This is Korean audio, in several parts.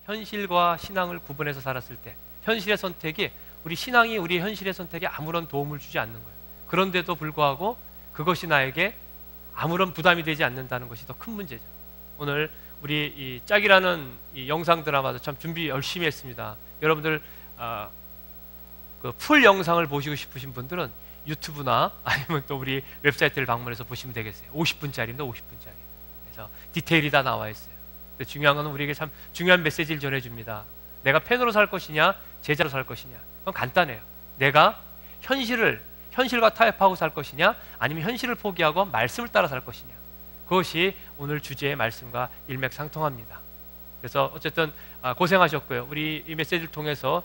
현실과 신앙을 구분해서 살았을 때 현실의 선택이 우리 신앙이 우리 현실의 선택에 아무런 도움을 주지 않는 거예요. 그런데도 불구하고 그것이 나에게 아무런 부담이 되지 않는다는 것이 더 큰 문제죠. 오늘 우리 이 짝이라는 이 영상 드라마도 참 준비 열심히 했습니다. 여러분들 그 풀 영상을 보시고 싶으신 분들은 유튜브나 아니면 또 우리 웹사이트를 방문해서 보시면 되겠어요. 50분짜리입니다. 50분짜리. 그래서 디테일이 다 나와 있어요. 근데 중요한 건 우리에게 참 중요한 메시지를 전해줍니다. 내가 팬으로 살 것이냐 제자로 살 것이냐, 그건 간단해요. 내가 현실과 타협하고 살 것이냐 아니면 현실을 포기하고 말씀을 따라 살 것이냐, 그것이 오늘 주제의 말씀과 일맥상통합니다. 그래서 어쨌든 고생하셨고요. 우리 이 메시지를 통해서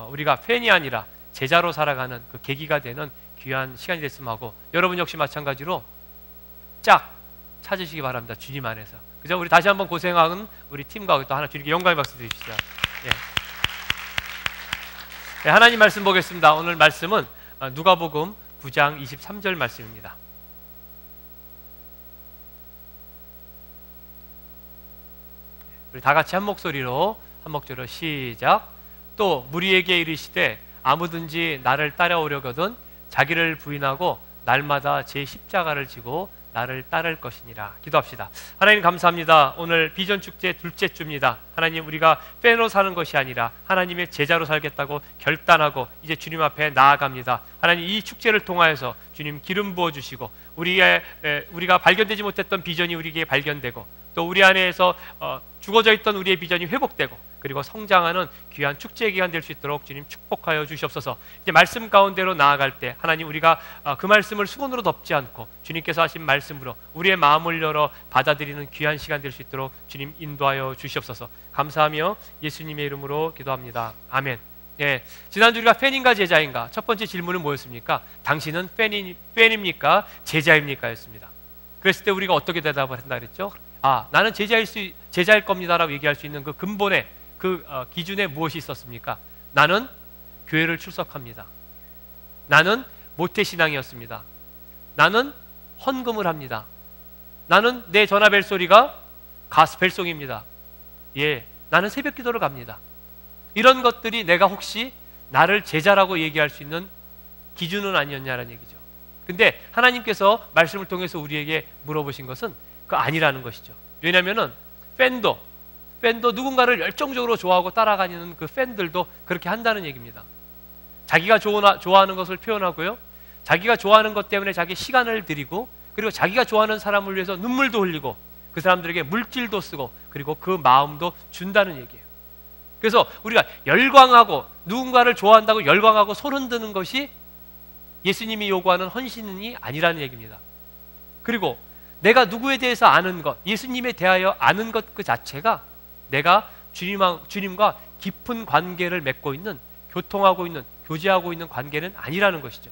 우리가 팬이 아니라 제자로 살아가는 그 계기가 되는 귀한 시간이 됐으면 하고, 여러분 역시 마찬가지로 짝 찾으시기 바랍니다. 주님 안에서. 그죠? 우리 다시 한번 고생한 우리 팀과 또 하나 주님께 영광의 박수 드립시다. 예. 네, 하나님 말씀 보겠습니다. 오늘 말씀은 누가복음 9장 23절 말씀입니다. 우리 다 같이 한 목소리로 시작. 또 무리에게 이르시되 아무든지 나를 따라오려거든 자기를 부인하고 날마다 제 십자가를 지고 나를 따를 것이니라. 기도합시다. 하나님 감사합니다. 오늘 비전 축제 둘째 주입니다. 하나님, 우리가 팬으로 사는 것이 아니라 하나님의 제자로 살겠다고 결단하고 이제 주님 앞에 나아갑니다. 하나님, 이 축제를 통하여서 주님 기름 부어 주시고 우리가 발견되지 못했던 비전이 우리에게 발견되고 또 우리 안에서 죽어져 있던 우리의 비전이 회복되고 그리고 성장하는 귀한 축제 기간 될 수 있도록 주님 축복하여 주시옵소서. 이제 말씀 가운데로 나아갈 때 하나님, 우리가 그 말씀을 수건으로 덮지 않고 주님께서 하신 말씀으로 우리의 마음을 열어 받아들이는 귀한 시간 될 수 있도록 주님 인도하여 주시옵소서. 감사하며 예수님의 이름으로 기도합니다. 아멘. 예, 지난주 우리가 팬인가 제자인가 첫 번째 질문은 뭐였습니까? 당신은 팬입니까? 제자입니까? 였습니다. 그랬을 때 우리가 어떻게 대답을 한다 그랬죠? 나는 제자일 겁니다라고 얘기할 수 있는 그 근본의 그 기준에 무엇이 있었습니까? 나는 교회를 출석합니다. 나는 모태신앙이었습니다. 나는 헌금을 합니다. 나는 내 전화 벨소리가 가스펠송입니다. 예, 나는 새벽 기도를 갑니다. 이런 것들이 내가 혹시 나를 제자라고 얘기할 수 있는 기준은 아니었냐는 얘기죠. 근데 하나님께서 말씀을 통해서 우리에게 물어보신 것은 그 아니라는 것이죠. 왜냐하면은 팬도 누군가를 열정적으로 좋아하고 따라가는 그 팬들도 그렇게 한다는 얘기입니다. 자기가 좋아하는 것을 표현하고요, 자기가 좋아하는 것 때문에 자기 시간을 들이고 그리고 자기가 좋아하는 사람을 위해서 눈물도 흘리고 그 사람들에게 물질도 쓰고 그리고 그 마음도 준다는 얘기예요. 그래서 우리가 열광하고 누군가를 좋아한다고 열광하고 손흔드는 것이 예수님이 요구하는 헌신이 아니라는 얘기입니다. 그리고 내가 누구에 대해서 아는 것, 예수님에 대하여 아는 것 그 자체가 내가 주님과 깊은 관계를 맺고 있는, 교통하고 있는, 교제하고 있는 관계는 아니라는 것이죠.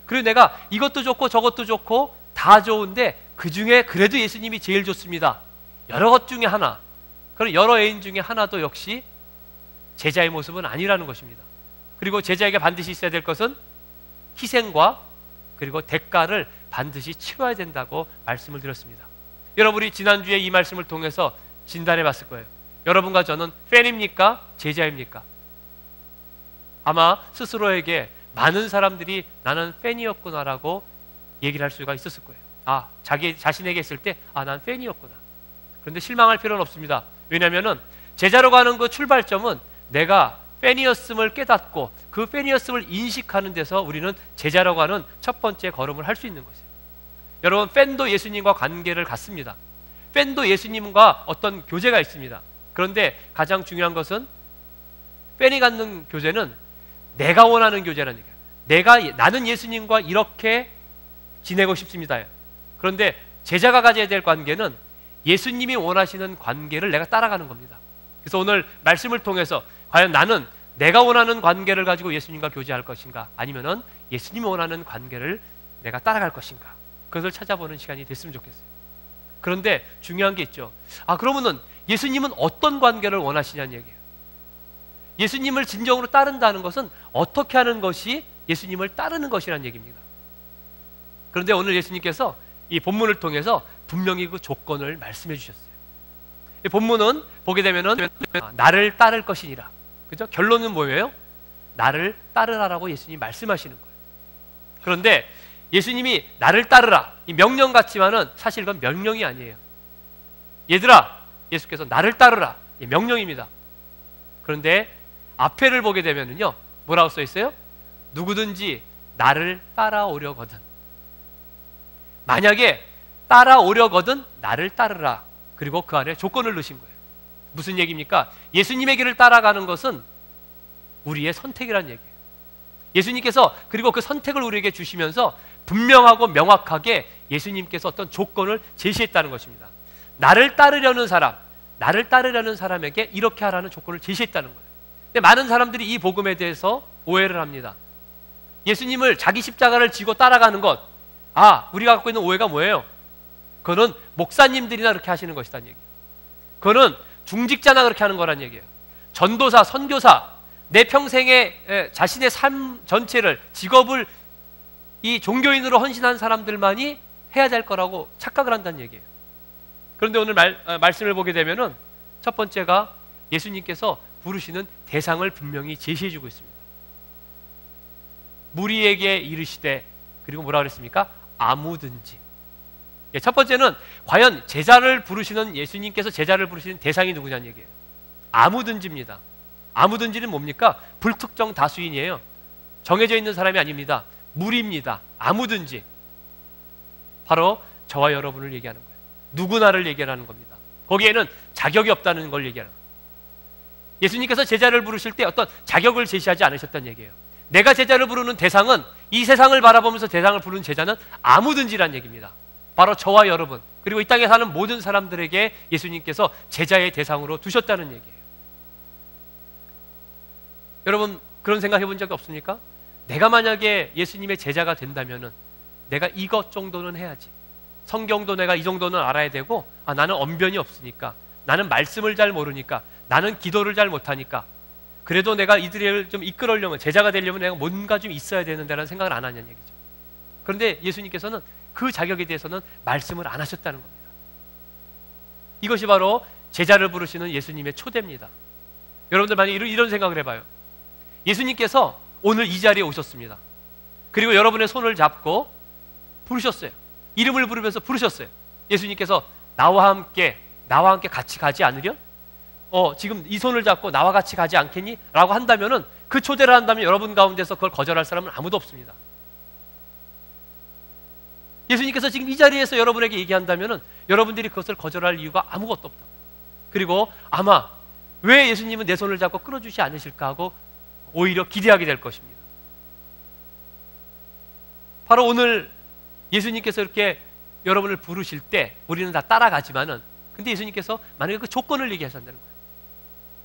그리고 내가 이것도 좋고 저것도 좋고 다 좋은데 그 중에 그래도 예수님이 제일 좋습니다. 여러 것 중에 하나, 그런 여러 애인 중에 하나도 역시 제자의 모습은 아니라는 것입니다. 그리고 제자에게 반드시 있어야 될 것은 희생과 그리고 대가를 반드시 치러야 된다고 말씀을 드렸습니다. 여러분이 지난주에 이 말씀을 통해서 진단해 봤을 거예요. 여러분과 저는 팬입니까? 제자입니까? 아마 스스로에게 많은 사람들이 나는 팬이었구나라고 얘기를 할 수가 있었을 거예요. 자기 자신에게 했을 때 난 팬이었구나. 그런데 실망할 필요는 없습니다. 왜냐하면 제자로 가는 그 출발점은 내가 팬이었음을 깨닫고 그 팬이었음을 인식하는 데서 우리는 제자라고 하는 첫 번째 걸음을 할 수 있는 것이에요. 여러분, 팬도 예수님과 관계를 갖습니다. 팬도 예수님과 어떤 교제가 있습니다. 그런데 가장 중요한 것은 팬이 갖는 교제는 내가 원하는 교제라는 얘기예요. 나는 예수님과 이렇게 지내고 싶습니다. 그런데 제자가 가져야 될 관계는 예수님이 원하시는 관계를 내가 따라가는 겁니다. 그래서 오늘 말씀을 통해서 과연 나는 내가 원하는 관계를 가지고 예수님과 교제할 것인가, 아니면은 예수님이 원하는 관계를 내가 따라갈 것인가, 그것을 찾아보는 시간이 됐으면 좋겠어요. 그런데 중요한 게 있죠. 그러면은 예수님은 어떤 관계를 원하시냐는 얘기예요. 예수님을 진정으로 따른다는 것은 어떻게 하는 것이 예수님을 따르는 것이라는 얘기입니다. 그런데 오늘 예수님께서 이 본문을 통해서 분명히 그 조건을 말씀해 주셨어요. 이 본문은 보게 되면은 나를 따를 것이니라. 그죠? 결론은 뭐예요? 나를 따르라라고 예수님이 말씀하시는 거예요. 그런데 예수님이 나를 따르라, 이 명령 같지만은 사실 이건 명령이 아니에요. 얘들아, 예수께서 나를 따르라, 이 명령입니다. 그런데 앞에를 보게 되면은요, 뭐라고 써 있어요? 누구든지 나를 따라오려거든, 만약에 따라오려거든 나를 따르라. 그리고 그 안에 조건을 넣으신 거예요. 무슨 얘기입니까? 예수님의 길을 따라가는 것은 우리의 선택이라는 얘기예요. 예수님께서 그리고 그 선택을 우리에게 주시면서 분명하고 명확하게 예수님께서 어떤 조건을 제시했다는 것입니다. 나를 따르려는 사람, 나를 따르려는 사람에게 이렇게 하라는 조건을 제시했다는 거예요. 근데 많은 사람들이 이 복음에 대해서 오해를 합니다. 예수님을 자기 십자가를 지고 따라가는 것, 우리가 갖고 있는 오해가 뭐예요? 그거는 목사님들이나 그렇게 하시는 것이란 얘기예요. 그거는 중직자나 그렇게 하는 거란 얘기예요. 전도사, 선교사, 내 평생에 자신의 삶 전체를, 직업을 이 종교인으로 헌신한 사람들만이 해야 될 거라고 착각을 한다는 얘기예요. 그런데 오늘 말씀을 보게 되면은 첫 번째가 예수님께서 부르시는 대상을 분명히 제시해주고 있습니다. 무리에게 이르시되, 그리고 뭐라 그랬습니까? 아무든지. 첫 번째는 과연 제자를 부르시는, 예수님께서 제자를 부르시는 대상이 누구냐는 얘기예요. 아무든지입니다. 아무든지는 뭡니까? 불특정 다수인이에요. 정해져 있는 사람이 아닙니다. 무리입니다. 아무든지. 바로 저와 여러분을 얘기하는 거예요. 누구나를 얘기하는 겁니다. 거기에는 자격이 없다는 걸 얘기하는 거예요. 예수님께서 제자를 부르실 때 어떤 자격을 제시하지 않으셨다는 얘기예요. 내가 제자를 부르는 대상은, 이 세상을 바라보면서 대상을 부르는 제자는 아무든지란 얘기입니다. 바로 저와 여러분, 그리고 이 땅에 사는 모든 사람들에게 예수님께서 제자의 대상으로 두셨다는 얘기예요. 여러분, 그런 생각 해본 적이 없습니까? 내가 만약에 예수님의 제자가 된다면은 내가 이것 정도는 해야지, 성경도 내가 이 정도는 알아야 되고, 나는 언변이 없으니까, 나는 말씀을 잘 모르니까, 나는 기도를 잘 못하니까, 그래도 내가 이들을 좀 이끌으려면, 제자가 되려면 내가 뭔가 좀 있어야 되는데라는 생각을 안 하냐는 얘기죠. 그런데 예수님께서는 그 자격에 대해서는 말씀을 안 하셨다는 겁니다. 이것이 바로 제자를 부르시는 예수님의 초대입니다. 여러분들 만약에 이런 생각을 해봐요. 예수님께서 오늘 이 자리에 오셨습니다. 그리고 여러분의 손을 잡고 부르셨어요. 이름을 부르면서 부르셨어요. 예수님께서 나와 함께 같이 가지 않으려? 지금 이 손을 잡고 나와 같이 가지 않겠니? 라고 한다면은, 그 초대를 한다면 여러분 가운데서 그걸 거절할 사람은 아무도 없습니다. 예수님께서 지금 이 자리에서 여러분에게 얘기한다면은 여러분들이 그것을 거절할 이유가 아무것도 없다. 그리고 아마 왜 예수님은 내 손을 잡고 끌어주지 않으실까 하고 오히려 기대하게 될 것입니다. 바로 오늘 예수님께서 이렇게 여러분을 부르실 때 우리는 다 따라가지만은, 근데 예수님께서 만약에 그 조건을 얘기하신다는 거예요.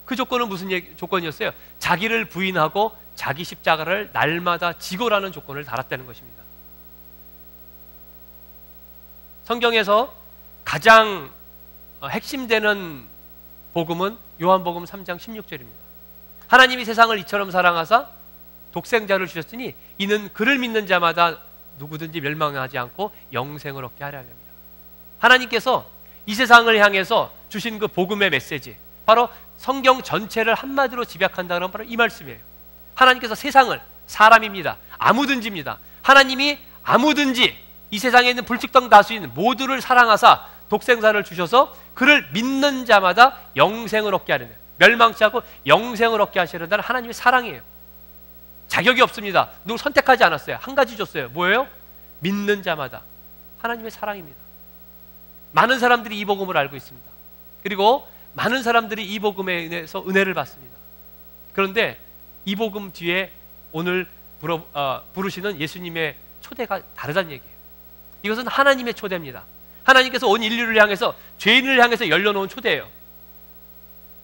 그 조건은 무슨 조건이었어요? 자기를 부인하고 자기 십자가를 날마다 지고라는 조건을 달았다는 것입니다. 성경에서 가장 핵심되는 복음은 요한복음 3장 16절입니다. 하나님이 세상을 이처럼 사랑하사 독생자를 주셨으니 이는 그를 믿는 자마다 누구든지 멸망하지 않고 영생을 얻게 하려 합니다. 하나님께서 이 세상을 향해서 주신 그 복음의 메시지, 바로 성경 전체를 한마디로 집약한다는 바로 이 말씀이에요. 하나님께서 세상을, 사람입니다, 아무든지입니다. 하나님이 아무든지 이 세상에 있는 불특정 다수인 모두를 사랑하사 독생자를 주셔서 그를 믿는 자마다 영생을 얻게 하려는, 멸망치 않고 영생을 얻게 하시려는 하나님의 사랑이에요. 자격이 없습니다. 누굴 선택하지 않았어요. 한 가지 줬어요. 뭐예요? 믿는 자마다. 하나님의 사랑입니다. 많은 사람들이 이 복음을 알고 있습니다. 그리고 많은 사람들이 이 복음에 인해서 은혜를 받습니다. 그런데 이 복음 뒤에 오늘 부르시는 예수님의 초대가 다르다는 얘기예요. 이것은 하나님의 초대입니다. 하나님께서 온 인류를 향해서, 죄인을 향해서 열려놓은 초대예요.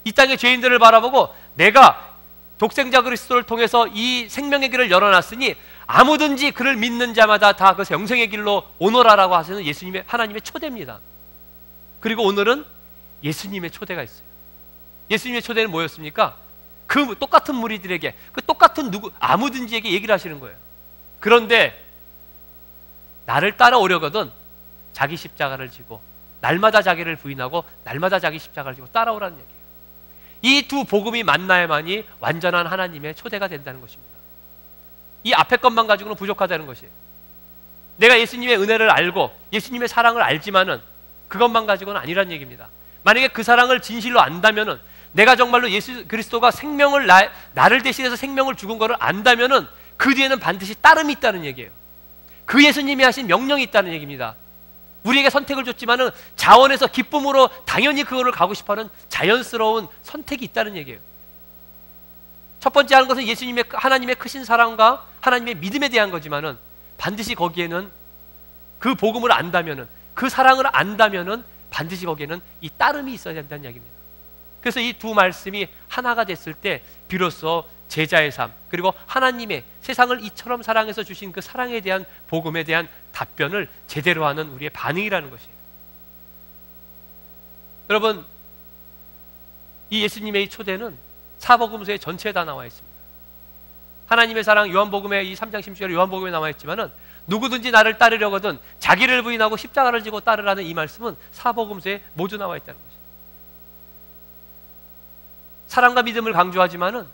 이 땅의 죄인들을 바라보고 내가 독생자 그리스도를 통해서 이 생명의 길을 열어놨으니 아무든지 그를 믿는 자마다 다 그 영생의 길로 오너라라고 하시는 예수님의, 하나님의 초대입니다. 그리고 오늘은 예수님의 초대가 있어요. 예수님의 초대는 뭐였습니까? 그 똑같은 무리들에게, 그 똑같은 아무든지에게 얘기를 하시는 거예요. 그런데 나를 따라오려거든 자기 십자가를 지고 날마다 자기를 부인하고 날마다 자기 십자가를 지고 따라오라는 얘기예요. 이 두 복음이 만나야만이 완전한 하나님의 초대가 된다는 것입니다. 이 앞에 것만 가지고는 부족하다는 것이에요. 내가 예수님의 은혜를 알고 예수님의 사랑을 알지만은 그것만 가지고는 아니란 얘기입니다. 만약에 그 사랑을 진실로 안다면은, 내가 정말로 예수 그리스도가 생명을 나를 대신해서 생명을 죽은 것을 안다면은 그 뒤에는 반드시 따름이 있다는 얘기예요. 그 예수님이 하신 명령이 있다는 얘기입니다. 우리에게 선택을 줬지만은 자원에서 기쁨으로 당연히 그거를 가고 싶어하는 자연스러운 선택이 있다는 얘기예요. 첫 번째 하는 것은 예수님의, 하나님의 크신 사랑과 하나님의 믿음에 대한 거지만은 반드시 거기에는 그 복음을 안다면은, 그 사랑을 안다면은 반드시 거기에는 이 따름이 있어야 된다는 이야기입니다. 그래서 이 두 말씀이 하나가 됐을 때 비로소 제자의 삶, 그리고 하나님의 세상을 이처럼 사랑해서 주신 그 사랑에 대한 복음에 대한 답변을 제대로 하는 우리의 반응이라는 것이에요. 여러분, 이 예수님의 이 초대는 사복음서의 전체에 다 나와 있습니다. 하나님의 사랑, 요한복음의 이 3장 16절에 요한복음에 나와 있지만은 누구든지 나를 따르려거든 자기를 부인하고 십자가를 지고 따르라는 이 말씀은 사복음서에 모두 나와 있다는 것이에요. 사랑과 믿음을 강조하지만은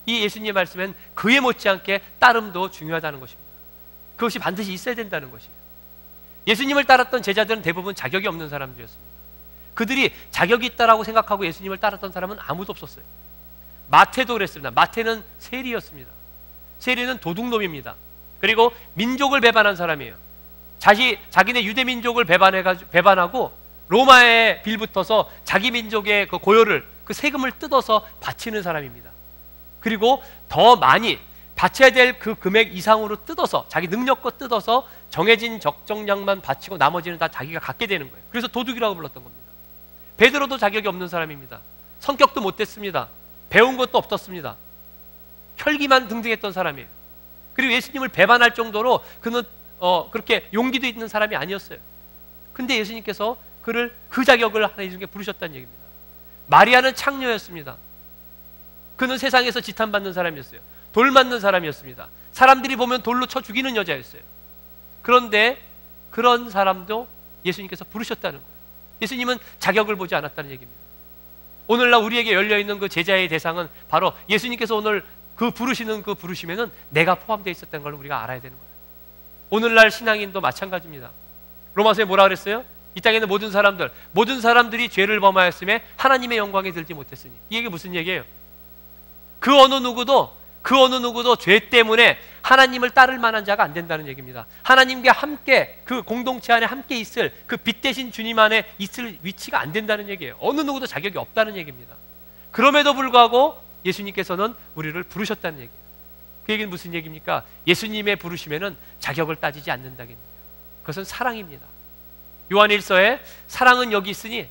이 예수님의 말씀엔 그에 못지않게 따름도 중요하다는 것입니다. 그것이 반드시 있어야 된다는 것이에요. 예수님을 따랐던 제자들은 대부분 자격이 없는 사람들이었습니다. 그들이 자격이 있다라고 생각하고 예수님을 따랐던 사람은 아무도 없었어요. 마태도 그랬습니다. 마태는 세리였습니다. 세리는 도둑놈입니다. 그리고 민족을 배반한 사람이에요. 자기네 유대 민족을 배반하고 로마에 빌붙어서 자기 민족의 그 고요를, 그 세금을 뜯어서 바치는 사람입니다. 그리고 더 많이 바쳐야 될 그 금액 이상으로 뜯어서, 자기 능력껏 뜯어서 정해진 적정량만 바치고 나머지는 다 자기가 갖게 되는 거예요. 그래서 도둑이라고 불렀던 겁니다. 베드로도 자격이 없는 사람입니다. 성격도 못됐습니다. 배운 것도 없었습니다. 혈기만 등등했던 사람이에요. 그리고 예수님을 배반할 정도로 그는 그렇게 용기도 있는 사람이 아니었어요. 근데 예수님께서 그를 그 자격을 예수님께 부르셨다는 얘기입니다. 마리아는 창녀였습니다. 그는 세상에서 지탄받는 사람이었어요. 돌 맞는 사람이었습니다. 사람들이 보면 돌로 쳐 죽이는 여자였어요. 그런데 그런 사람도 예수님께서 부르셨다는 거예요. 예수님은 자격을 보지 않았다는 얘기입니다. 오늘날 우리에게 열려있는 그 제자의 대상은 바로 예수님께서 오늘 그 부르시는 그 부르심에는 내가 포함되어 있었다는 걸 우리가 알아야 되는 거예요. 오늘날 신앙인도 마찬가지입니다. 로마서에 뭐라 그랬어요? 이 땅에 있는 모든 사람들이 죄를 범하였음에 하나님의 영광에 들지 못했으니. 이 얘기 무슨 얘기예요? 그 어느 누구도 죄 때문에 하나님을 따를 만한 자가 안 된다는 얘기입니다. 하나님과 함께, 그 공동체 안에 함께 있을 그 빛 대신 주님 안에 있을 위치가 안 된다는 얘기예요. 어느 누구도 자격이 없다는 얘기입니다. 그럼에도 불구하고 예수님께서는 우리를 부르셨다는 얘기예요. 그 얘기는 무슨 얘기입니까? 예수님의 부르심에는 자격을 따지지 않는다는 얘기예요. 그것은 사랑입니다. 요한 1서에 사랑은 여기 있으니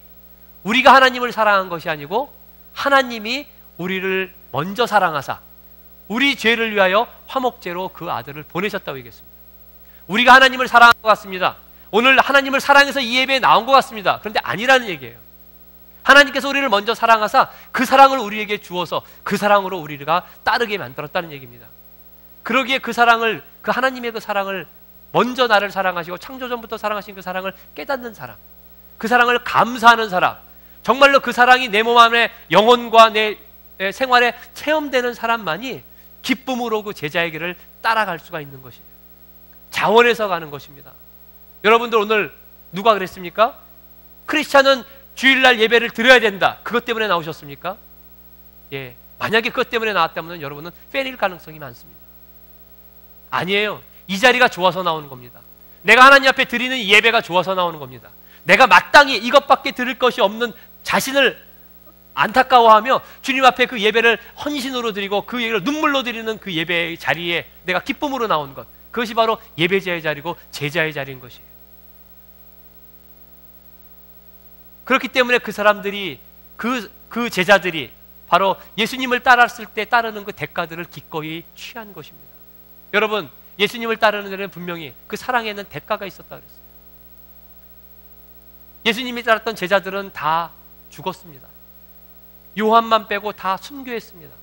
우리가 하나님을 사랑한 것이 아니고 하나님이 우리를 먼저 사랑하사 우리 죄를 위하여 화목제로 그 아들을 보내셨다고 얘기했습니다. 우리가 하나님을 사랑한 것 같습니다. 오늘 하나님을 사랑해서 이 예배에 나온 것 같습니다. 그런데 아니라는 얘기예요. 하나님께서 우리를 먼저 사랑하사 그 사랑을 우리에게 주어서 그 사랑으로 우리가 따르게 만들었다는 얘기입니다. 그러기에 그 사랑을, 그 하나님의 그 사랑을 먼저 나를 사랑하시고 창조전부터 사랑하신 그 사랑을 깨닫는 사람, 그 사랑을 감사하는 사람, 정말로 그 사랑이 내 몸 안에 영혼과 내 생활에 체험되는 사람만이 기쁨으로 그 제자의 길을 따라갈 수가 있는 것이에요. 자원해서 가는 것입니다. 여러분들 오늘 누가 그랬습니까? 크리스찬은 주일날 예배를 드려야 된다. 그것 때문에 나오셨습니까? 예, 만약에 그것 때문에 나왔다면 여러분은 팬일 가능성이 많습니다. 아니에요. 이 자리가 좋아서 나오는 겁니다. 내가 하나님 앞에 드리는 이 예배가 좋아서 나오는 겁니다. 내가 마땅히 이것밖에 드릴 것이 없는 자신을 안타까워하며 주님 앞에 그 예배를 헌신으로 드리고 그 예배를 눈물로 드리는 그 예배의 자리에 내가 기쁨으로 나온 것, 그것이 바로 예배자의 자리고 제자의 자리인 것이에요. 그렇기 때문에 그 사람들이, 그 제자들이 바로 예수님을 따랐을 때 따르는 그 대가들을 기꺼이 취한 것입니다. 여러분, 예수님을 따르는 데는 분명히 그 사랑에는 대가가 있었다 그랬어요. 예수님이 따랐던 제자들은 다 죽었습니다. 요한만 빼고 다 순교했습니다.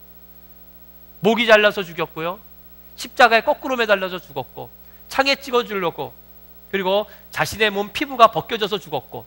목이 잘라서 죽였고요, 십자가에 거꾸로 매달려서 죽었고, 창에 찍어 주려고, 그리고 자신의 몸 피부가 벗겨져서 죽었고,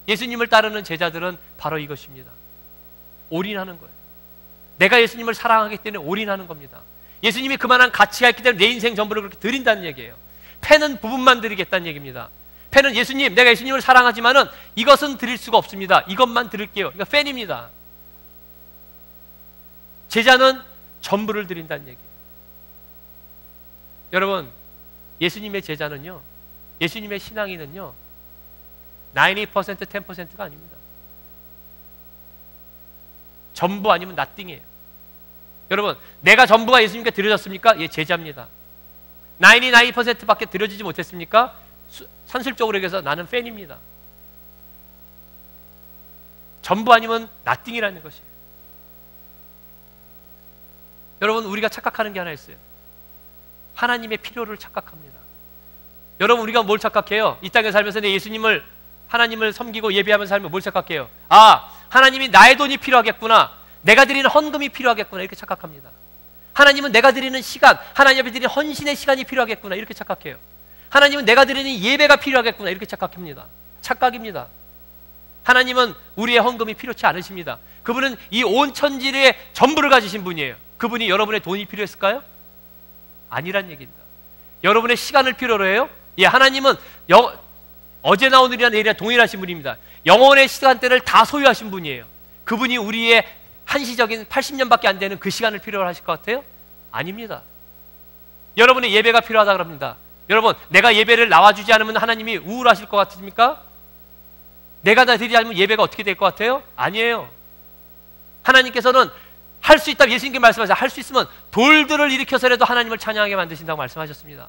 예수님을 따르는 제자들은 바로 이것입니다. 올인하는 거예요. 내가 예수님을 사랑하기 때문에 올인하는 겁니다. 예수님이 그만한 가치가 있기 때문에 내 인생 전부를 그렇게 드린다는 얘기예요. 패는 부분만 드리겠다는 얘기입니다. 패는 예수님, 내가 예수님을 사랑하지만은 이것은 드릴 수가 없습니다. 이것만 드릴게요. 그러니까 팬입니다. 제자는 전부를 드린다는 얘기예요. 여러분, 예수님의 제자는요, 예수님의 신앙인은요, 90%, 10%가 아닙니다. 전부 아니면 nothing이에요. 여러분, 내가 전부가 예수님께 드려졌습니까? 예, 제자입니다. 99%밖에 드려지지 못했습니까? 산술적으로 얘기해서 나는 팬입니다. 전부 아니면 nothing이라는 것이에요. 여러분, 우리가 착각하는 게 하나 있어요. 하나님의 필요를 착각합니다. 여러분, 우리가 뭘 착각해요? 이 땅에 살면서 내 예수님을, 하나님을 섬기고 예배하면서 살면 뭘 착각해요? 아, 하나님이 나의 돈이 필요하겠구나, 내가 드리는 헌금이 필요하겠구나, 이렇게 착각합니다. 하나님은 내가 드리는 시간, 하나님 앞에 드리는 헌신의 시간이 필요하겠구나, 이렇게 착각해요. 하나님은 내가 드리는 예배가 필요하겠구나, 이렇게 착각합니다. 착각입니다. 하나님은 우리의 헌금이 필요치 않으십니다. 그분은 이 온 천지의 전부를 가지신 분이에요. 그분이 여러분의 돈이 필요했을까요? 아니란 얘기입니다. 여러분의 시간을 필요로 해요? 예, 하나님은 어제나 오늘이나 내일이나 동일하신 분입니다. 영혼의 시간대를 다 소유하신 분이에요. 그분이 우리의 한시적인 80년밖에 안 되는 그 시간을 필요로 하실 것 같아요? 아닙니다. 여러분의 예배가 필요하다 그럽니다. 여러분, 내가 예배를 나와주지 않으면 하나님이 우울하실 것 같습니까? 내가 다 드리지 않으면 예배가 어떻게 될 것 같아요? 아니에요. 하나님께서는 할 수 있다고 예수님께 말씀하셨어요. 할 수 있으면 돌들을 일으켜서라도 하나님을 찬양하게 만드신다고 말씀하셨습니다.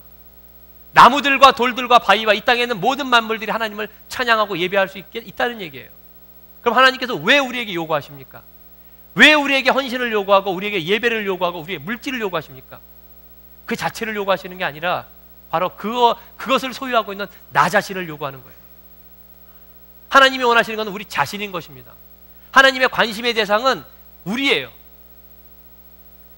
나무들과 돌들과 바위와 이 땅에 있는 모든 만물들이 하나님을 찬양하고 예배할 수 있다는 얘기예요. 그럼 하나님께서 왜 우리에게 요구하십니까? 왜 우리에게 헌신을 요구하고 우리에게 예배를 요구하고 우리의 물질을 요구하십니까? 그 자체를 요구하시는 게 아니라 바로 그것을 소유하고 있는 나 자신을 요구하는 거예요. 하나님이 원하시는 것은 우리 자신인 것입니다. 하나님의 관심의 대상은 우리예요.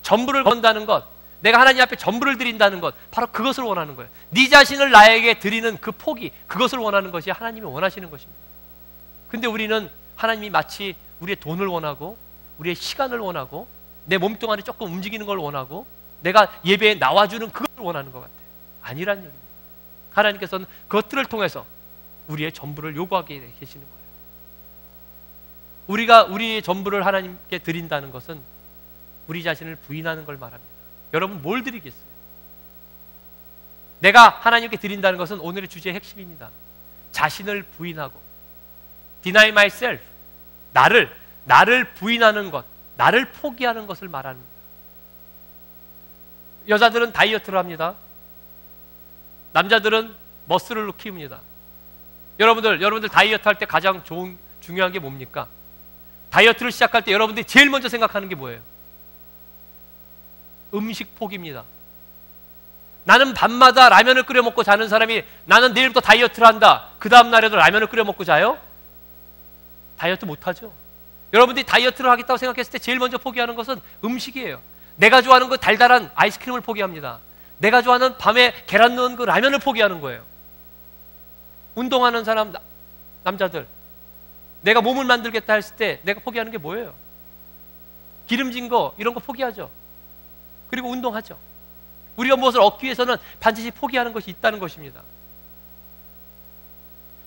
전부를 건다는 것, 내가 하나님 앞에 전부를 드린다는 것, 바로 그것을 원하는 거예요. 네 자신을 나에게 드리는 그 포기, 그것을 원하는 것이 하나님이 원하시는 것입니다. 근데 우리는 하나님이 마치 우리의 돈을 원하고 우리의 시간을 원하고 내 몸뚱아리 조금 움직이는 걸 원하고 내가 예배에 나와주는 그걸 원하는 것 같아요. 아니란 얘기입니다. 하나님께서는 그것들을 통해서 우리의 전부를 요구하게 계시는 거예요. 우리가 우리의 전부를 하나님께 드린다는 것은 우리 자신을 부인하는 걸 말합니다. 여러분, 뭘 드리겠어요? 내가 하나님께 드린다는 것은 오늘의 주제의 핵심입니다. 자신을 부인하고 deny myself, 나를 부인하는 것, 나를 포기하는 것을 말합니다. 여자들은 다이어트를 합니다. 남자들은 머슬을 키웁니다. 여러분들 다이어트 할 때 가장 중요한 게 뭡니까? 다이어트를 시작할 때 여러분들이 제일 먼저 생각하는 게 뭐예요? 음식 포기입니다. 나는 밤마다 라면을 끓여 먹고 자는 사람이 나는 내일부터 다이어트를 한다. 그 다음 날에도 라면을 끓여 먹고 자요? 다이어트 못하죠. 여러분들이 다이어트를 하겠다고 생각했을 때 제일 먼저 포기하는 것은 음식이에요. 내가 좋아하는 그 달달한 아이스크림을 포기합니다. 내가 좋아하는 밤에 계란 넣은 그 라면을 포기하는 거예요. 운동하는 사람, 남자들, 내가 몸을 만들겠다 했을 때 내가 포기하는 게 뭐예요? 기름진 거, 이런 거 포기하죠. 그리고 운동하죠. 우리가 무엇을 얻기 위해서는 반드시 포기하는 것이 있다는 것입니다.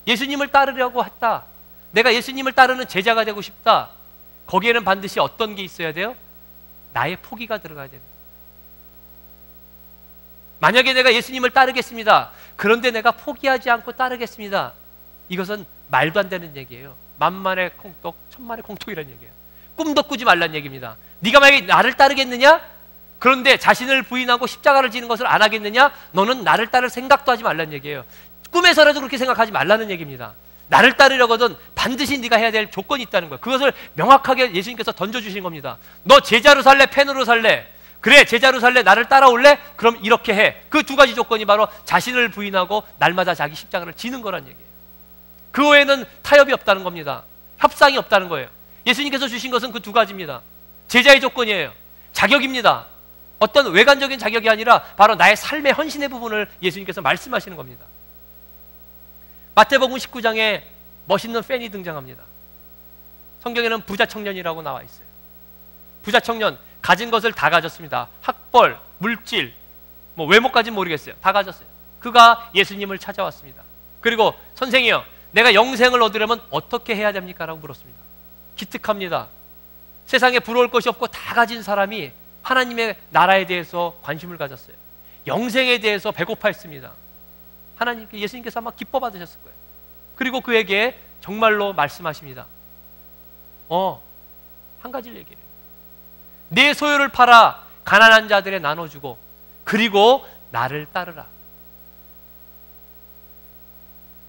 예수님을 따르려고 했다, 내가 예수님을 따르는 제자가 되고 싶다, 거기에는 반드시 어떤 게 있어야 돼요? 나의 포기가 들어가야 되는 거예요. 만약에 내가 예수님을 따르겠습니다, 그런데 내가 포기하지 않고 따르겠습니다, 이것은 말도 안 되는 얘기예요. 만만의 콩떡, 천만의 콩떡이라는 얘기예요. 꿈도 꾸지 말라는 얘기입니다. 네가 만약에 나를 따르겠느냐? 그런데 자신을 부인하고 십자가를 지는 것을 안 하겠느냐? 너는 나를 따를 생각도 하지 말라는 얘기예요. 꿈에서라도 그렇게 생각하지 말라는 얘기입니다. 나를 따르려거든 반드시 네가 해야 될 조건이 있다는 거예요. 그것을 명확하게 예수님께서 던져주신 겁니다. 너 제자로 살래? 팬으로 살래? 그래, 제자로 살래? 나를 따라올래? 그럼 이렇게 해. 그 두 가지 조건이 바로 자신을 부인하고 날마다 자기 십자가를 지는 거란 얘기예요. 그 외에는 타협이 없다는 겁니다. 협상이 없다는 거예요. 예수님께서 주신 것은 그 두 가지입니다. 제자의 조건이에요. 자격입니다. 어떤 외관적인 자격이 아니라 바로 나의 삶의 헌신의 부분을 예수님께서 말씀하시는 겁니다. 마태복음 19장에 멋있는 팬이 등장합니다. 성경에는 부자 청년이라고 나와 있어요. 부자 청년, 가진 것을 다 가졌습니다. 학벌, 물질, 외모까지는 모르겠어요. 다 가졌어요. 그가 예수님을 찾아왔습니다. 그리고 선생이요, 내가 영생을 얻으려면 어떻게 해야 됩니까? 라고 물었습니다. 기특합니다. 세상에 부러울 것이 없고 다 가진 사람이 하나님의 나라에 대해서 관심을 가졌어요. 영생에 대해서 배고파했습니다. 예수님께서 아마 기뻐 받으셨을 거예요. 그리고 그에게 정말로 말씀하십니다. 한 가지를 얘기해요. 내 소유를 팔아 가난한 자들에 나눠주고 그리고 나를 따르라.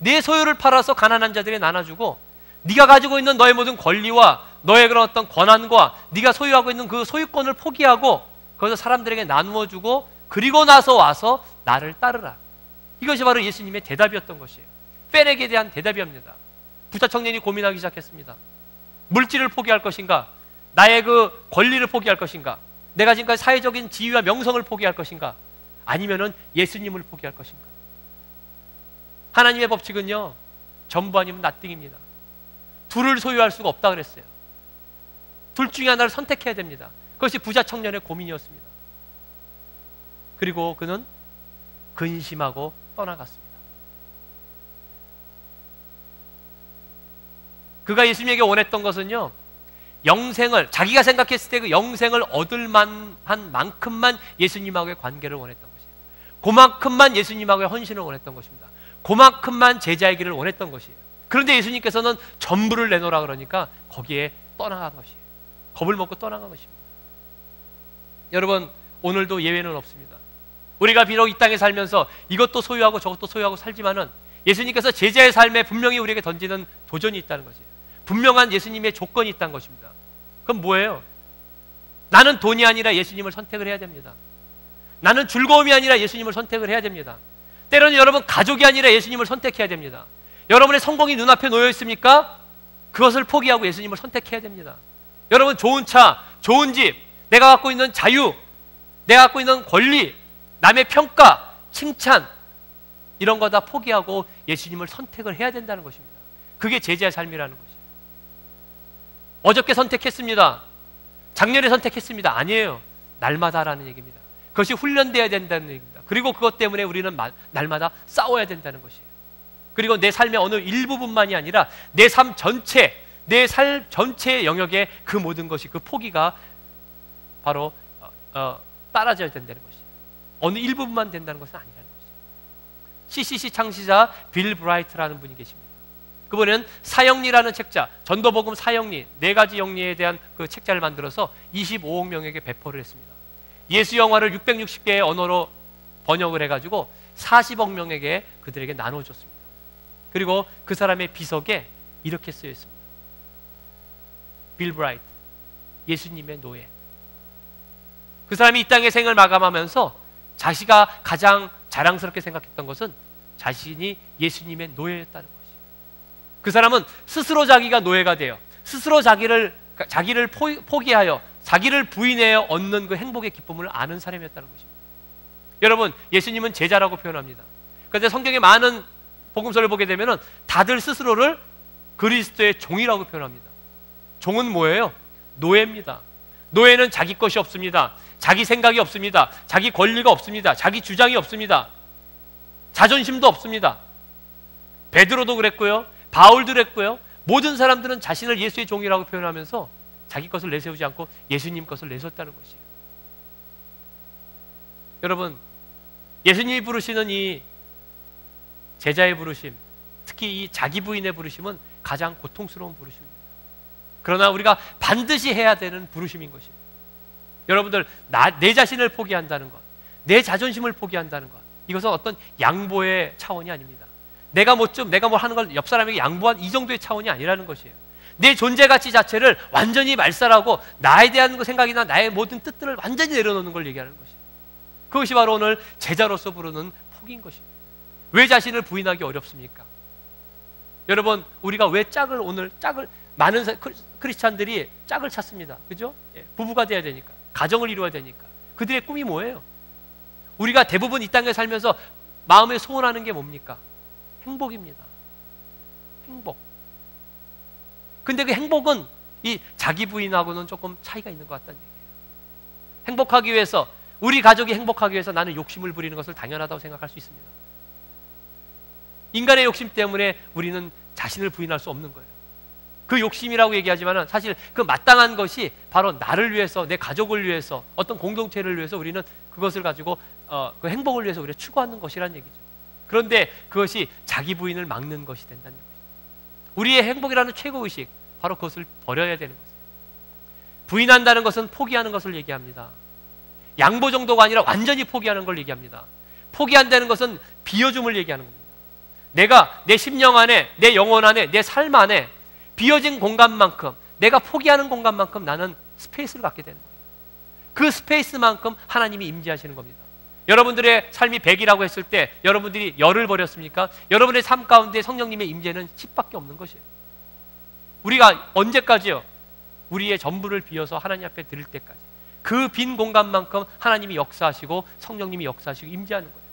내 소유를 팔아서 가난한 자들에 나눠주고 네가 가지고 있는 너의 모든 권리와 너의 그런 어떤 권한과 네가 소유하고 있는 그 소유권을 포기하고 거기서 사람들에게 나누어주고 그리고 나서 와서 나를 따르라. 이것이 바로 예수님의 대답이었던 것이에요. 팬에게 대한 대답이옵니다. 부자 청년이 고민하기 시작했습니다. 물질을 포기할 것인가? 나의 그 권리를 포기할 것인가? 내가 지금까지 사회적인 지위와 명성을 포기할 것인가? 아니면은 예수님을 포기할 것인가? 하나님의 법칙은요, 전부 아니면 나띵입니다. 둘을 소유할 수가 없다 그랬어요. 둘 중에 하나를 선택해야 됩니다. 그것이 부자 청년의 고민이었습니다. 그리고 그는 근심하고 떠나갔습니다. 그가 예수님에게 원했던 것은요, 영생을, 자기가 생각했을 때 그 영생을 얻을 만한 만큼만 예수님하고의 관계를 원했던 것이에요. 그만큼만 예수님하고의 헌신을 원했던 것입니다. 그만큼만 제자의 길을 원했던 것이에요. 그런데 예수님께서는 전부를 내놓으라 그러니까 거기에 떠나간 것이에요. 겁을 먹고 떠나간 것입니다. 여러분, 오늘도 예외는 없습니다. 우리가 비록 이 땅에 살면서 이것도 소유하고 저것도 소유하고 살지만은 예수님께서 제자의 삶에 분명히 우리에게 던지는 도전이 있다는 것이에요. 분명한 예수님의 조건이 있다는 것입니다. 그럼 뭐예요? 나는 돈이 아니라 예수님을 선택을 해야 됩니다. 나는 즐거움이 아니라 예수님을 선택을 해야 됩니다. 때로는 여러분, 가족이 아니라 예수님을 선택해야 됩니다. 여러분의 성공이 눈앞에 놓여 있습니까? 그것을 포기하고 예수님을 선택해야 됩니다. 여러분, 좋은 차, 좋은 집, 내가 갖고 있는 자유, 내가 갖고 있는 권리, 남의 평가, 칭찬, 이런 거 다 포기하고 예수님을 선택을 해야 된다는 것입니다. 그게 제자의 삶이라는 것이에요. 어저께 선택했습니다. 작년에 선택했습니다. 아니에요. 날마다라는 얘기입니다. 그것이 훈련되어야 된다는 얘기입니다. 그리고 그것 때문에 우리는 날마다 싸워야 된다는 것이에요. 그리고 내 삶의 어느 일부분만이 아니라 내 삶 전체, 내 삶 전체의 영역에 그 모든 것이, 그 포기가 바로 따라져야 된다는 것이에요. 어느 일부분만 된다는 것은 아니라는 것이에요. CCC 창시자 빌 브라이트라는 분이 계십니다. 그분은 사형리라는 책자, 전도복음 사형리, 4가지 영리에 대한 그 책자를 만들어서 25억 명에게 배포를 했습니다. 예수 영화를 660개의 언어로 번역을 해가지고 40억 명에게 그들에게 나눠줬습니다. 그리고 그 사람의 비석에 이렇게 쓰여 있습니다. 빌 브라이트, 예수님의 노예. 그 사람이 이 땅의 생을 마감하면서 자기가 가장 자랑스럽게 생각했던 것은 자신이 예수님의 노예였다는 것이에요. 그 사람은 스스로 자기가 노예가 되어 스스로 자기를 포기하여 자기를 부인하여 얻는 그 행복의 기쁨을 아는 사람이었다는 것입니다. 여러분, 예수님은 제자라고 표현합니다. 그런데 성경에 많은 복음서를 보게 되면은 다들 스스로를 그리스도의 종이라고 표현합니다. 종은 뭐예요? 노예입니다. 노예는 자기 것이 없습니다. 자기 생각이 없습니다. 자기 권리가 없습니다. 자기 주장이 없습니다. 자존심도 없습니다. 베드로도 그랬고요. 바울도 그랬고요. 모든 사람들은 자신을 예수의 종이라고 표현하면서 자기 것을 내세우지 않고 예수님 것을 내세웠다는 것이에요. 여러분, 예수님이 부르시는 이 제자의 부르심, 특히 이 자기 부인의 부르심은 가장 고통스러운 부르심입니다. 그러나 우리가 반드시 해야 되는 부르심인 것이에요. 여러분들, 내 자신을 포기한다는 것, 내 자존심을 포기한다는 것, 이것은 어떤 양보의 차원이 아닙니다. 내가 뭘 하는 걸 옆 사람에게 양보한 이 정도의 차원이 아니라는 것이에요. 내 존재 가치 자체를 완전히 말살하고 나에 대한 생각이나 나의 모든 뜻들을 완전히 내려놓는 걸 얘기하는 것이에요. 그것이 바로 오늘 제자로서 부르는 포기인 것입니다. 왜 자신을 부인하기 어렵습니까? 여러분, 우리가 왜 많은 크리스찬들이 짝을 찾습니다. 그죠? 부부가 돼야 되니까, 가정을 이루어야 되니까. 그들의 꿈이 뭐예요? 우리가 대부분 이 땅에 살면서 마음에 소원하는 게 뭡니까? 행복입니다. 행복. 근데 그 행복은 이 자기 부인하고는 조금 차이가 있는 것 같다는 얘기예요. 행복하기 위해서, 우리 가족이 행복하기 위해서 나는 욕심을 부리는 것을 당연하다고 생각할 수 있습니다. 인간의 욕심 때문에 우리는 자신을 부인할 수 없는 거예요. 그 욕심이라고 얘기하지만 사실 그 마땅한 것이 바로 나를 위해서, 내 가족을 위해서, 어떤 공동체를 위해서 우리는 그것을 가지고 그 행복을 위해서 우리가 추구하는 것이란 얘기죠. 그런데 그것이 자기 부인을 막는 것이 된다는 것이죠. 우리의 행복이라는 최고의식, 바로 그것을 버려야 되는 것이에요. 부인한다는 것은 포기하는 것을 얘기합니다. 양보 정도가 아니라 완전히 포기하는 걸 얘기합니다. 포기한다는 것은 비워줌을 얘기하는 겁니다. 내가 내 심령 안에, 내 영혼 안에, 내 삶 안에 비워진 공간만큼, 내가 포기하는 공간만큼 나는 스페이스를 갖게 되는 거예요. 그 스페이스만큼 하나님이 임재하시는 겁니다. 여러분들의 삶이 100이라고 했을 때 여러분들이 10을 버렸습니까? 여러분의 삶 가운데 성령님의 임재는 10밖에 없는 것이에요. 우리가 언제까지요? 우리의 전부를 비워서 하나님 앞에 드릴 때까지 그 빈 공간만큼 하나님이 역사하시고 성령님이 역사하시고 임재하는 거예요.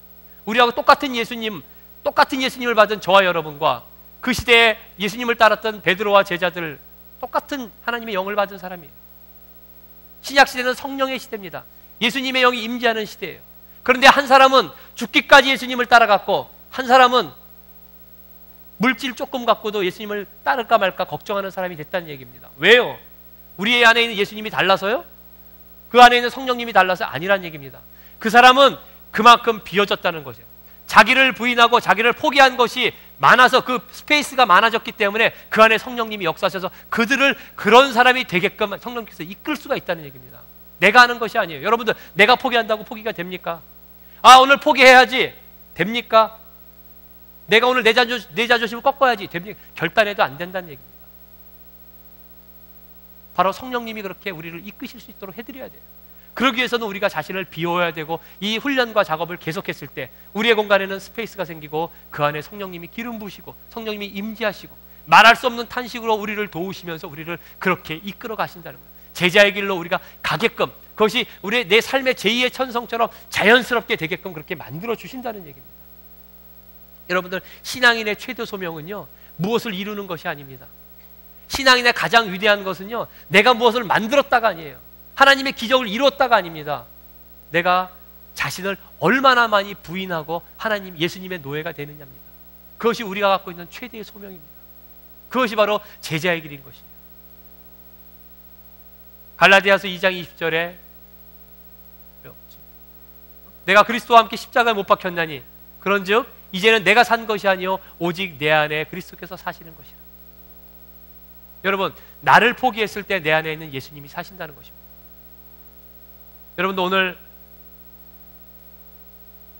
우리하고 똑같은 예수님을 받은 저와 여러분과 그 시대에 예수님을 따랐던 베드로와 제자들, 똑같은 하나님의 영을 받은 사람이에요. 신약 시대는 성령의 시대입니다. 예수님의 영이 임재하는 시대예요. 그런데 한 사람은 죽기까지 예수님을 따라갔고, 한 사람은 물질 조금 갖고도 예수님을 따를까 말까 걱정하는 사람이 됐다는 얘기입니다. 왜요? 우리 안에 있는 예수님이 달라서요? 그 안에 있는 성령님이 달라서 아니란 얘기입니다. 그 사람은 그만큼 비워졌다는 것이에요. 자기를 부인하고 자기를 포기한 것이 많아서, 그 스페이스가 많아졌기 때문에 그 안에 성령님이 역사하셔서 그들을 그런 사람이 되게끔 성령께서 이끌 수가 있다는 얘기입니다. 내가 하는 것이 아니에요. 여러분들, 내가 포기한다고 포기가 됩니까? 오늘 포기해야지 됩니까? 내가 오늘 내 자존심을 꺾어야지 됩니까? 결단해도 안 된다는 얘기입니다. 바로 성령님이 그렇게 우리를 이끄실 수 있도록 해드려야 돼요. 그러기 위해서는 우리가 자신을 비워야 되고, 이 훈련과 작업을 계속했을 때 우리의 공간에는 스페이스가 생기고, 그 안에 성령님이 기름 부으시고 성령님이 임재하시고 말할 수 없는 탄식으로 우리를 도우시면서 우리를 그렇게 이끌어 가신다는 거예요. 제자의 길로 우리가 가게끔, 그것이 우리의 내 삶의 제2의 천성처럼 자연스럽게 되게끔 그렇게 만들어 주신다는 얘기입니다. 여러분들, 신앙인의 최대 소명은요, 무엇을 이루는 것이 아닙니다. 신앙인의 가장 위대한 것은요, 내가 무엇을 만들었다가 아니에요. 하나님의 기적을 이루었다가 아닙니다. 내가 자신을 얼마나 많이 부인하고 하나님, 예수님의 노예가 되느냐입니다. 그것이 우리가 갖고 있는 최대의 소명입니다. 그것이 바로 제자의 길인 것이에요. 갈라디아서 2장 20절에 내가 그리스도와 함께 십자가에 못 박혔나니 그런즉 이제는 내가 산 것이 아니요 오직 내 안에 그리스도께서 사시는 것이라. 여러분, 나를 포기했을 때 내 안에 있는 예수님이 사신다는 것입니다. 여러분도 오늘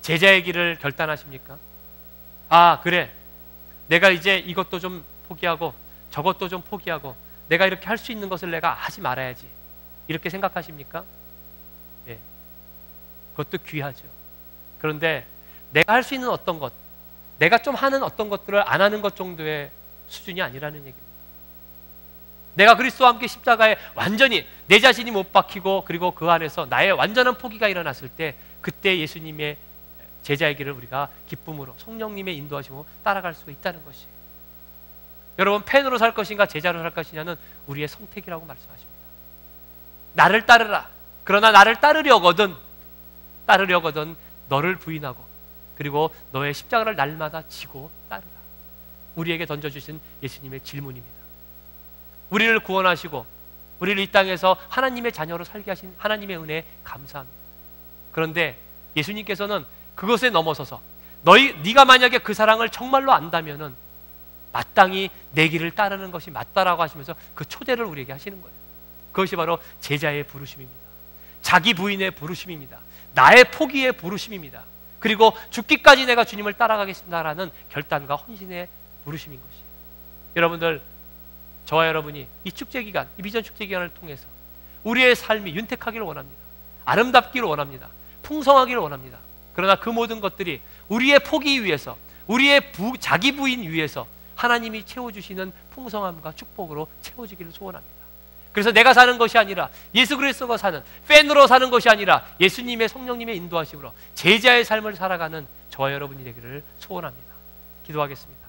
제자의 길을 결단하십니까? 그래, 내가 이제 이것도 좀 포기하고 저것도 좀 포기하고 내가 이렇게 할 수 있는 것을 내가 하지 말아야지, 이렇게 생각하십니까? 네, 그것도 귀하죠. 그런데 내가 할 수 있는 어떤 것, 내가 좀 하는 어떤 것들을 안 하는 것 정도의 수준이 아니라는 얘기입니다. 내가 그리스도와 함께 십자가에 완전히 내 자신이 못 박히고, 그리고 그 안에서 나의 완전한 포기가 일어났을 때, 그때 예수님의 제자의 길을 우리가 기쁨으로 성령님의 인도하심으로 따라갈 수 있다는 것이에요. 여러분, 팬으로 살 것인가 제자로 살 것이냐는 우리의 선택이라고 말씀하십니다. 나를 따르라. 그러나 나를 따르려거든 너를 부인하고, 그리고 너의 십자가를 날마다 지고 따르라. 우리에게 던져주신 예수님의 질문입니다. 우리를 구원하시고 우리를 이 땅에서 하나님의 자녀로 살게 하신 하나님의 은혜에 감사합니다. 그런데 예수님께서는 그것에 넘어서서 네가 만약에 그 사랑을 정말로 안다면은 마땅히 내 길을 따르는 것이 맞다라고 하시면서 그 초대를 우리에게 하시는 거예요. 그것이 바로 제자의 부르심입니다. 자기 부인의 부르심입니다. 나의 포기의 부르심입니다. 그리고 죽기까지 내가 주님을 따라가겠습니다라는 결단과 헌신의 부르심인 것이에요. 여러분들, 저와 여러분이 이 축제 기간, 이 비전 축제 기간을 통해서 우리의 삶이 윤택하기를 원합니다. 아름답기를 원합니다. 풍성하기를 원합니다. 그러나 그 모든 것들이 우리의 포기 위해서, 우리의 자기 부인 위해서 하나님이 채워주시는 풍성함과 축복으로 채워지기를 소원합니다. 그래서 내가 사는 것이 아니라 예수 그리스도가 사는, 팬으로 사는 것이 아니라 예수님의 성령님의 인도하심으로 제자의 삶을 살아가는 저와 여러분이 되기를 소원합니다. 기도하겠습니다.